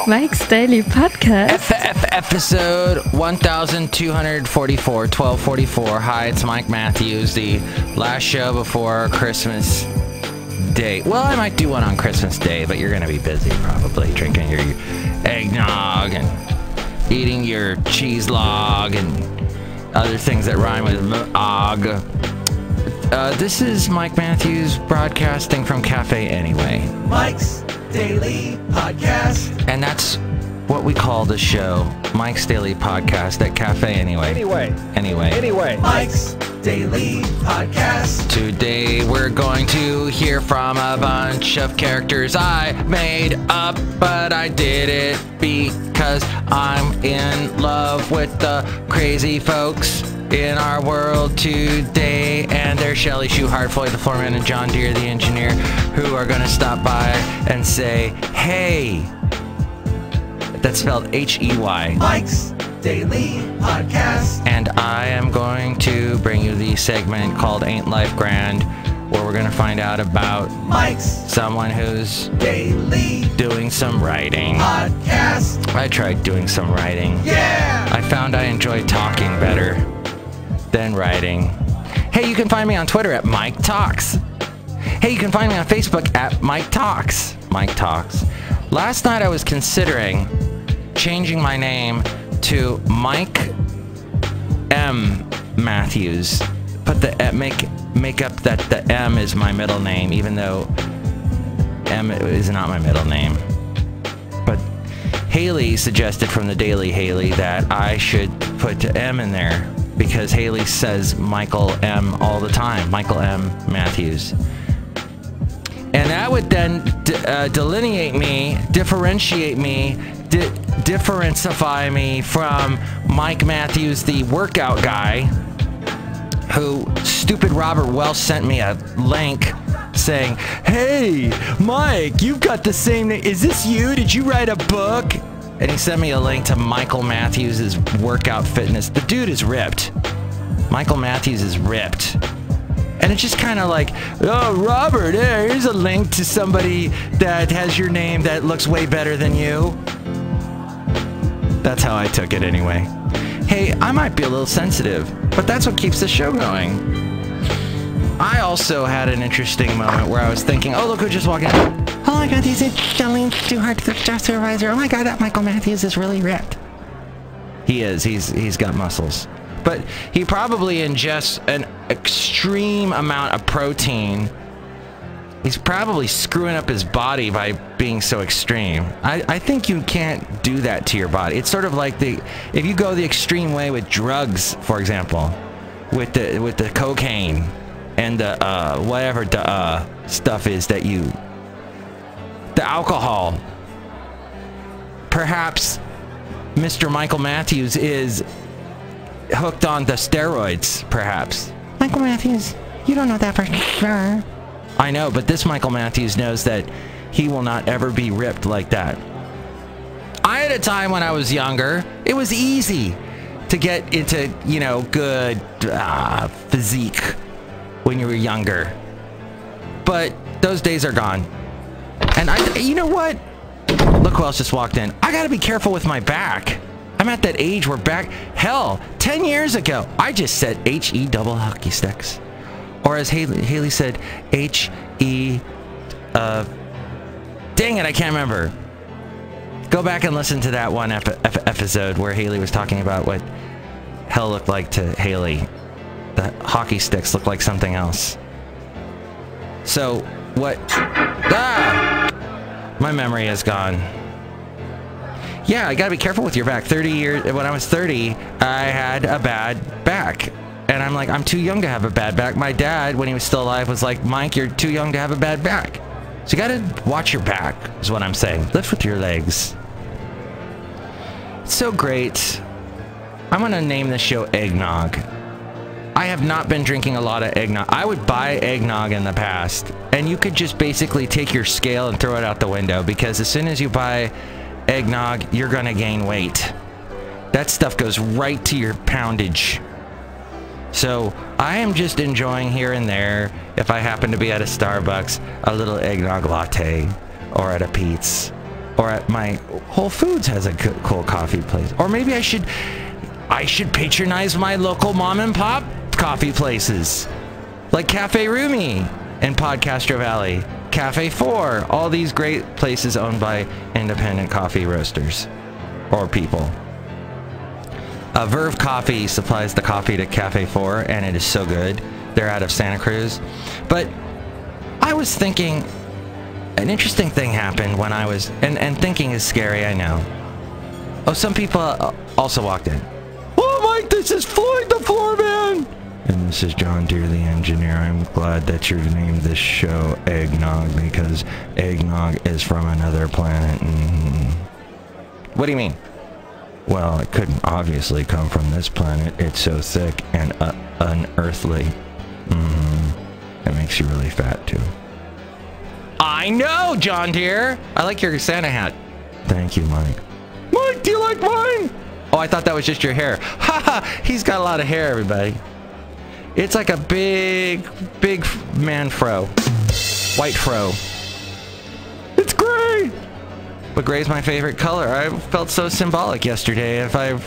Mike's Daily Podcast. Episode 1244, 1244. Hi, it's Mike Matthews, the last show before Christmas Day. Well, I might do one on Christmas Day, but you're going to be busy probably drinking your eggnog and eating your cheese log and other things that rhyme with og. This is Mike Matthews broadcasting from Cafe Anyway. Mike's Daily Podcast. And that's what we call the show, Mike's Daily Podcast at Cafe Anyway. Anyway. Mike's Daily Podcast. Today we're going to hear from a bunch of characters I made up, but I did it because I'm in love with the crazy folks in our world today, and they're Chely Shoehart, Floyd the Floorman, and John Deere the engineer, who are going to stop by and say, hey. That's spelled H-E-Y. Mike's Daily Podcast. And I am going to bring you the segment called Ain't Life Grand, where we're going to find out about Mike's someone who's Daily doing some writing. Podcast. I tried doing some writing. Yeah! I found I enjoy talking better than writing. Hey, you can find me on Twitter at Mike Talks. Hey, you can find me on Facebook at Mike Talks. Mike Talks. Last night I was considering changing my name to Mike M. Matthews. Put the make up that the M is my middle name, even though M is not my middle name. But Haley suggested from the Daily Haley that I should put the M in there because Haley says Michael M all the time. Michael M. Matthews. And that would then delineate me, differentiate me, differentiate me from Mike Matthews, the workout guy, who stupid Robert Welsh sent me a link saying, hey, Mike, you've got the same name. Is this you? Did you write a book? And he sent me a link to Michael Matthews' workout fitness. The dude is ripped. Michael Matthews is ripped. And it's just kind of like, oh, Robert, here's a link to somebody that has your name that looks way better than you. That's how I took it anyway. Hey, I might be a little sensitive, but that's what keeps the show going. I also had an interesting moment where I was thinking, oh, look who just walked in. Oh my God, he's Chely Shoehart, the job supervisor. Oh my God, that Michael Matthews is really ripped. He is. He's got muscles. But he probably ingests an extreme amount of protein. He's probably screwing up his body by being so extreme. I think you can't do that to your body. It's sort of like if you go the extreme way with drugs, for example, with the cocaine and the whatever the stuff is that the alcohol. Perhaps Mr. Michael Matthews is hooked on the steroids, perhaps. Michael Matthews, you don't know that for sure. I know, but this Michael Matthews knows that he will not ever be ripped like that. I had a time when I was younger, it was easy to get into, good physique when you were younger. But those days are gone. And you know what? Look who else just walked in. I gotta be careful with my back. I'm at that age where hell, 10 years ago, I just said H-E double hockey sticks. Or as Haley said, H-E, dang it, I can't remember. Go back and listen to that one episode where Haley was talking about what hell looked like to Haley. The hockey sticks look like something else. So, what? My memory is gone. Yeah, I gotta be careful with your back. 30 years, when I was 30, I had a bad back. And I'm like, I'm too young to have a bad back. My dad, when he was still alive, was like, Mike, you're too young to have a bad back. So you gotta watch your back, is what I'm saying. Lift with your legs. It's so great. I'm gonna name this show Eggnog. I have not been drinking a lot of eggnog. I would buy eggnog in the past, and you could just basically take your scale and throw it out the window, because as soon as you buy eggnog, you're gonna gain weight. That stuff goes right to your poundage. So I am just enjoying here and there, if I happen to be at a Starbucks, a little eggnog latte, or at a Pete's, Or at my Whole Foods has a cool coffee place. Or maybe I should patronize my local mom and pop coffee places. Like Cafe Rumi in Podcastro Valley. Cafe 4. All these great places owned by independent coffee roasters. Or people. Verve Coffee supplies the coffee to Cafe 4, and it is so good. They're out of Santa Cruz. But I was thinking, an interesting thing happened when I was, and thinking is scary, I know. Oh, some people also walked in. Oh, Mike, this is Floyd the Floorman! And this is John Deere, the engineer. I'm glad that you named this show Eggnog, because eggnog is from another planet. What do you mean? Well, it couldn't obviously come from this planet. It's so thick and unearthly. It makes you really fat, too. I know, John Deere! I like your Santa hat. Thank you, Mike. Mike, do you like mine? Oh, I thought that was just your hair. Haha, he's got a lot of hair, everybody. It's like a big man fro. White fro. It's gray! But gray's my favorite color. I felt so symbolic yesterday. If I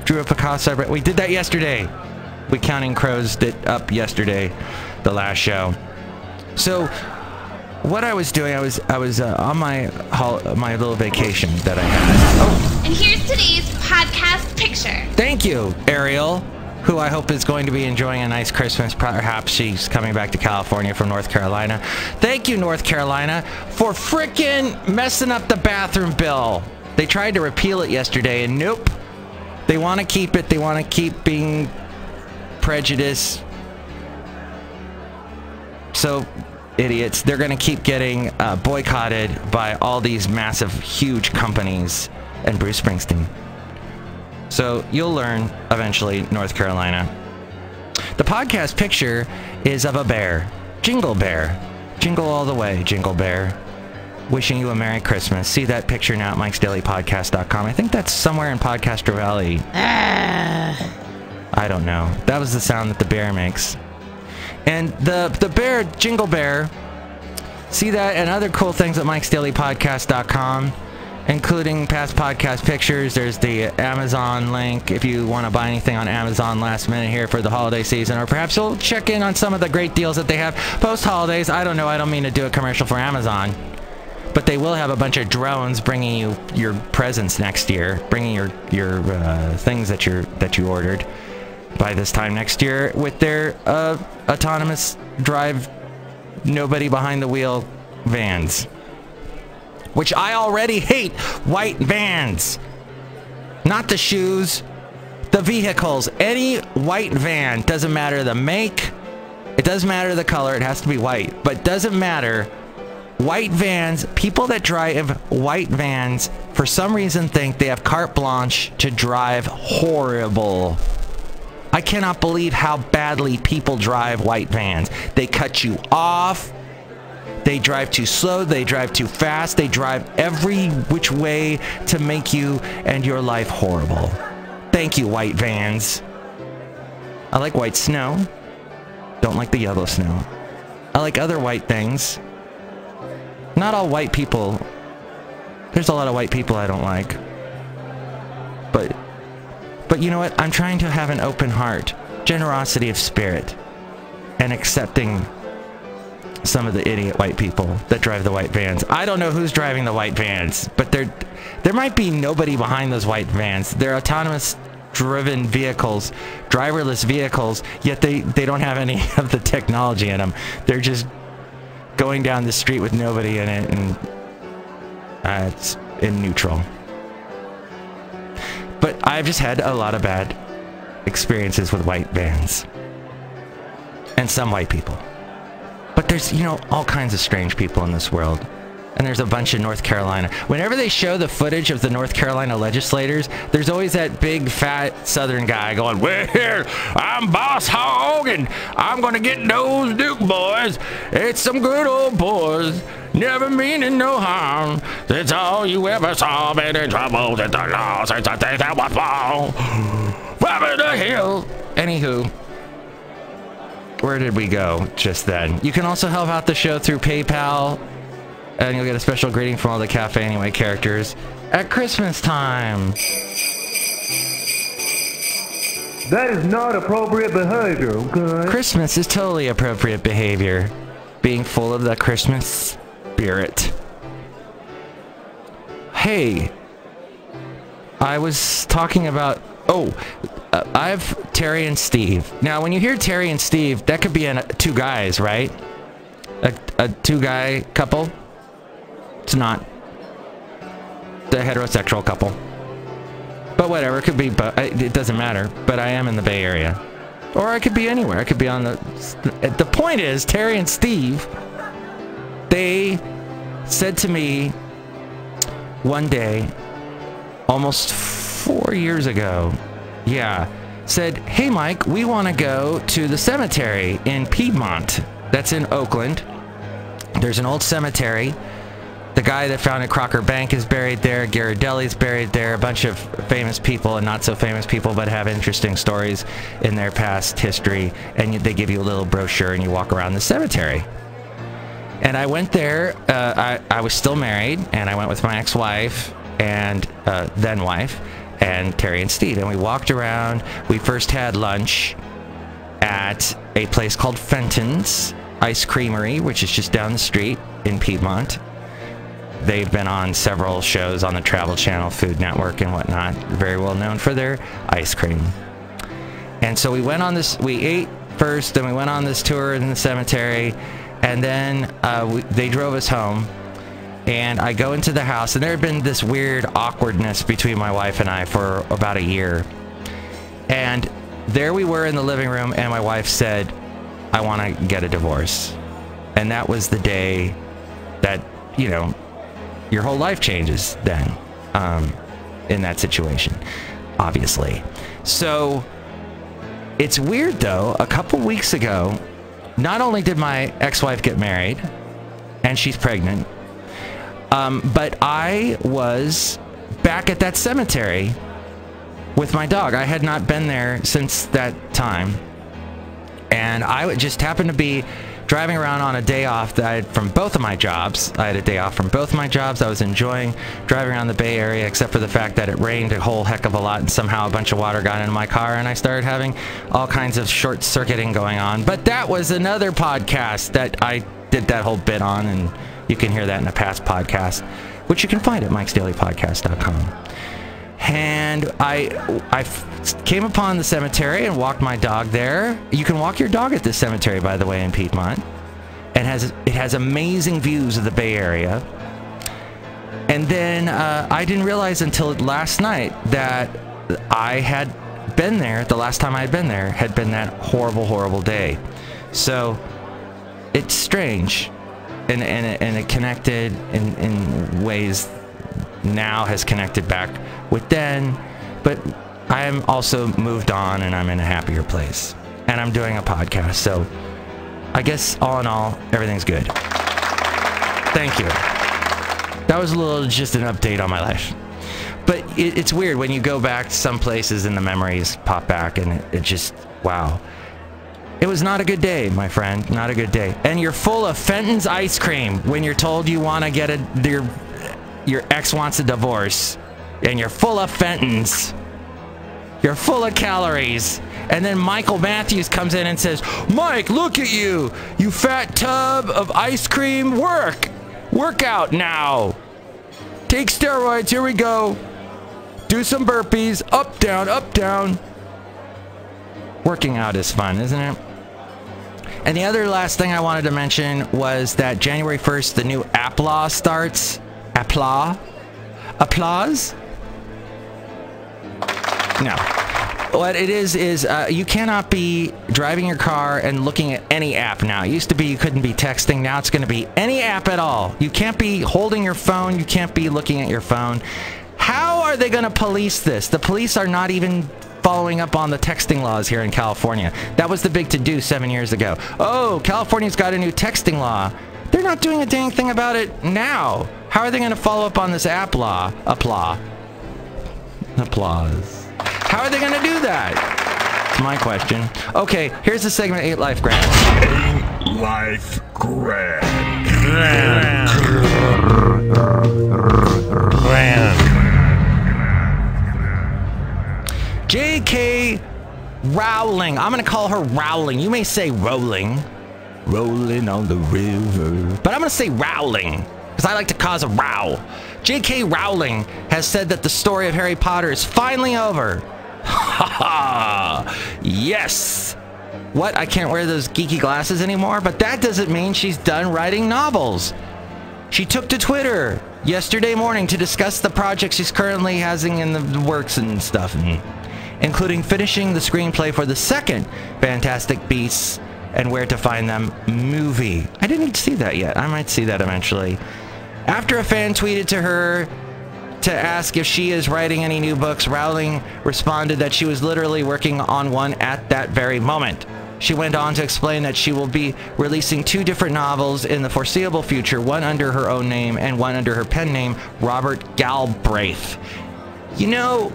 drew a Picasso, we did that yesterday. We Counting Crows it up yesterday, the last show. So, what I was doing, I was on my little vacation that I had. Oh. And here's today's podcast picture. Thank you, Ariel, who I hope is going to be enjoying a nice Christmas. Perhaps she's coming back to California from North Carolina. Thank you, North Carolina, for frickin' messing up the bathroom bill. They tried to repeal it yesterday, and nope. They want to keep it. They want to keep being prejudiced. So, idiots, they're going to keep getting boycotted by all these massive, huge companies and Bruce Springsteen. So you'll learn eventually, North Carolina. The podcast picture is of a bear. Jingle Bear. Jingle all the way, Jingle Bear. Wishing you a Merry Christmas. See that picture now at mikesdailypodcast.com. I think that's somewhere in Podcastro Valley. I don't know. That was the sound that the bear makes. And the bear, Jingle Bear, see that and other cool things at mikesdailypodcast.com, including past podcast pictures. There's the Amazon link if you want to buy anything on Amazon last minute here for the holiday season, or perhaps you'll check in on some of the great deals that they have post-holidays. I don't know. I don't mean to do a commercial for Amazon, but they will have a bunch of drones bringing you your presents next year, bringing your things that you ordered by this time next year with their autonomous drive, nobody behind the wheel vans. Which I already hate white vans. Not the shoes, the vehicles. Any white van, doesn't matter the make, it doesn't matter the color, it has to be white. But doesn't matter, white vans, people that drive white vans for some reason think they have carte blanche to drive horrible. I cannot believe how badly people drive white vans. They cut you off. They drive too slow. They drive too fast. They drive every which way to make you and your life horrible. Thank you, white vans. I like white snow. Don't like the yellow snow. I like other white things. Not all white people. There's a lot of white people I don't like. But you know what? I'm trying to have an open heart, generosity of spirit, and accepting some of the idiot white people that drive the white vans. I don't know who's driving the white vans, but there might be nobody behind those white vans. They're autonomous driven vehicles, driverless vehicles, yet they don't have any of the technology in them. They're just going down the street with nobody in it, and it's in neutral. But I've just had a lot of bad experiences with white vans. And some white people. But there's, all kinds of strange people in this world. And there's a bunch in North Carolina. Whenever they show the footage of the North Carolina legislators, there's always that big, fat Southern guy going, "Well, I'm Boss Hog, and I'm going to get those Duke boys. It's some good old boys. Never meaning no harm. It's all you ever saw. Been in trouble with the law since I think that was wrong. Over the hill." Anywho, where did we go just then? You can also help out the show through PayPal and you'll get a special greeting from all the Cafe Anyway characters at Christmas time. That is not appropriate behavior, okay? Christmas is totally appropriate behavior. Being full of the Christmas spirit. Hey, I was talking about... I have Terry and Steve. Now, when you hear Terry and Steve, that could be two guys, right? A two-guy couple? It's not. The heterosexual couple. But whatever, it could be, but it doesn't matter. But I am in the Bay Area. Or I could be anywhere. I could be on the... The point is, Terry and Steve, they said to me one day, almost 4 years ago, said, hey Mike, we want to go to the cemetery in Piedmont. That's in Oakland. There's an old cemetery. The guy that founded Crocker Bank is buried there. Ghirardelli's buried there. A bunch of famous people and not so famous people, but have interesting stories in their past history. And they give you a little brochure and you walk around the cemetery. And I went there. I was still married, and I went with my ex-wife and then wife and Terry and Steve. And we walked around. We first had lunch at a place called Fenton's Ice Creamery, which is just down the street in Piedmont. They've been on several shows on the Travel Channel, Food Network, and whatnot. Very well known for their ice cream. And so we went on this, we ate first, then we went on this tour in the cemetery, and then they drove us home. And I go into the house, and there had been this weird awkwardness between my wife and I for about a year. And there we were in the living room, and my wife said, I want to get a divorce. And that was the day that, you know, your whole life changes then, in that situation, obviously. So it's weird though, a couple weeks ago, not only did my ex-wife get married, and she's pregnant, but I was back at that cemetery with my dog. I had not been there since that time, and I just happened to be driving around on a day off that I had from both of my jobs. I had a day off from both of my jobs. I was enjoying driving around the Bay Area, except for the fact that it rained a whole heck of a lot, and somehow a bunch of water got into my car, and I started having all kinds of short-circuiting going on. But that was another podcast that I did that whole bit on, and you can hear that in a past podcast, which you can find at mikesdailypodcast.com. And I came upon the cemetery and walked my dog there. You can walk your dog at this cemetery, by the way, in Piedmont. And it has amazing views of the Bay Area. And then I didn't realize until last night that I had been there, the last time I had been there, had been that horrible, horrible day. So it's strange. And it connected in ways now has connected back with then, but I am also moved on, and I'm in a happier place, and I'm doing a podcast, so I guess all in all, everything's good. Thank you. That was just an update on my life. But it's weird when you go back to some places and the memories pop back, and it just, wow. It was not a good day, my friend, not a good day. And you're full of Fenton's ice cream when you're told you want to get your ex wants a divorce, and you're full of Fenton's. You're full of calories. And then Michael Matthews comes in and says, Mike, look at you, you fat tub of ice cream. Work out now. Take steroids, here we go. Do some burpees, up, down, up, down. Working out is fun, isn't it? And the other last thing I wanted to mention was that January 1st, the new app law starts. Applause? No. What it is you cannot be driving your car and looking at any app now. It used to be you couldn't be texting. Now it's going to be any app at all. You can't be holding your phone. You can't be looking at your phone. How are they going to police this? The police are not even following up on the texting laws here in California. That was the big to-do 7 years ago. Oh, California's got a new texting law. They're not doing a dang thing about it now. How are they going to follow up on this app law? Applause. How are they going to do that? That's my question. Okay, here's the segment 8 Life Grant. 8 Life Grant. J.K. Rowling. I'm going to call her Rowling. You may say Rowling. Rolling on the river. But I'm going to say Rowling, because I like to cause a row. J.K. Rowling has said that the story of Harry Potter is finally over. Ha ha! Yes! What? I can't wear those geeky glasses anymore? But that doesn't mean she's done writing novels. She took to Twitter yesterday morning to discuss the project she's currently having in the works and stuff, including finishing the screenplay for the second Fantastic Beasts and Where to Find Them movie. I didn't see that yet. I might see that eventually. After a fan tweeted to her to ask if she is writing any new books, Rowling responded that she was literally working on one at that very moment. She went on to explain that she will be releasing 2 different novels in the foreseeable future, one under her own name and one under her pen name, Robert Galbraith. You know,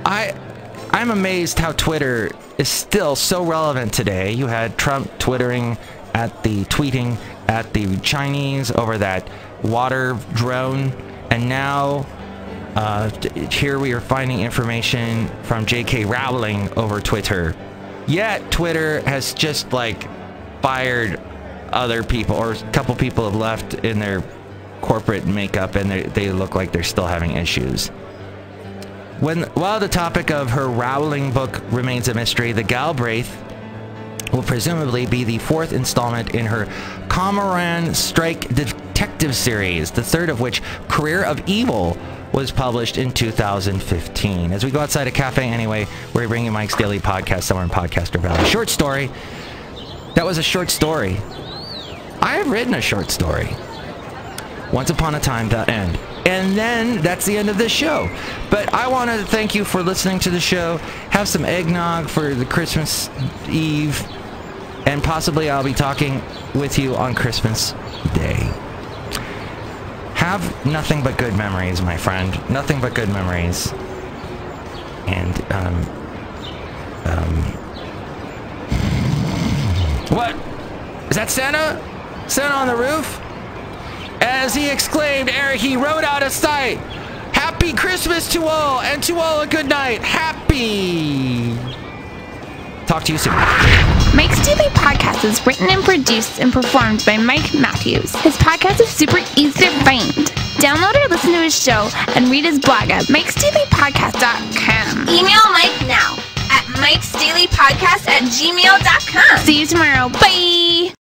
I'm amazed how Twitter is still so relevant today. You had Trump tweeting at the Chinese over that water drone, and now here we are finding information from J.K. Rowling over Twitter. Yet Twitter has just like fired other people, or a couple people have left in their corporate makeup, and they look like they're still having issues. While the topic of her Rowling book remains a mystery, the Galbraith will presumably be the 4th installment in her Cormoran Strike detective series, the 3rd of which, Career of Evil, was published in 2015. As we go outside a cafe anyway, we're bringing Mike's Daily Podcast somewhere in Podcaster Valley. Short story. That was a short story. I have written a short story. Once Upon a Time.end. And then that's the end of this show. But I want to thank you for listening to the show. Have some eggnog for the Christmas Eve. And possibly I'll be talking with you on Christmas Day. Have nothing but good memories, my friend. Nothing but good memories. And, what? Is that Santa? Santa on the roof? As he exclaimed ere he rode out of sight. Happy Christmas to all, and to all a good night. Happy. Talk to you soon. Mike's Daily Podcast is written and produced and performed by Mike Matthews. His podcast is super easy to find. Download or listen to his show and read his blog at mikesdailypodcast.com. Email Mike now at mikesdailypodcast@gmail.com. See you tomorrow. Bye!